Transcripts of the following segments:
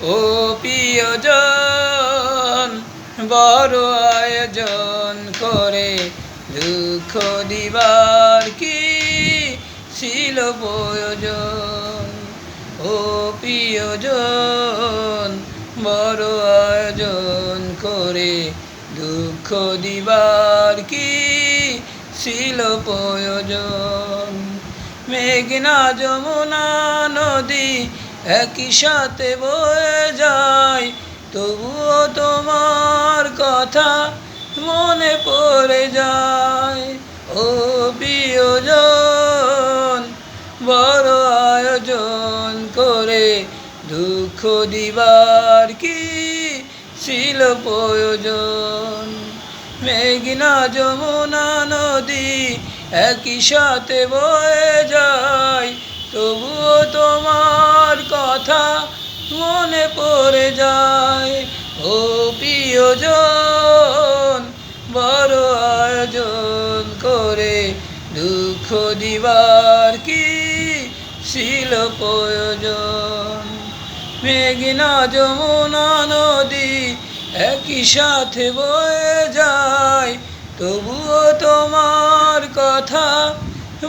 ও প্রিয়জন, বড় আয়োজন করে দুঃখ দিবার কি ছিল প্রয়োজন। ও প্রিয়জন, বড় আয়োজন করে দুঃখ দিবার কি ছিল প্রয়োজন। মেঘনা যমুনা নদী একই সাথে বয়ে যায়, তবুও তোমার কথা মনে পড়ে যায়। ও প্রিয়জন, বড় আয়োজন করে দুঃখ দিবার কি ছিল প্রয়োজন। মেঘনা যমুনা নদী একই সাথে বয়ে যায়, তবুও তোমার কথা মনে পড়ে যায়। ও প্রিয়জন, বড় আয়োজন করে দুঃখ দিবার কি ছিল প্রয়োজন। মেঘনা যমুনা নদী একই সাথে বয়ে যায়, তবুও তোমার কথা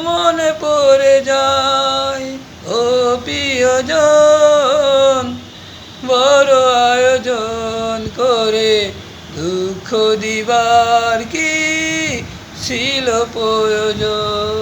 মনে পড়ে যায়। ও প্রিয়জন, বড় আয়োজন করে দুঃখ দিবার কি ছিল প্রয়োজন।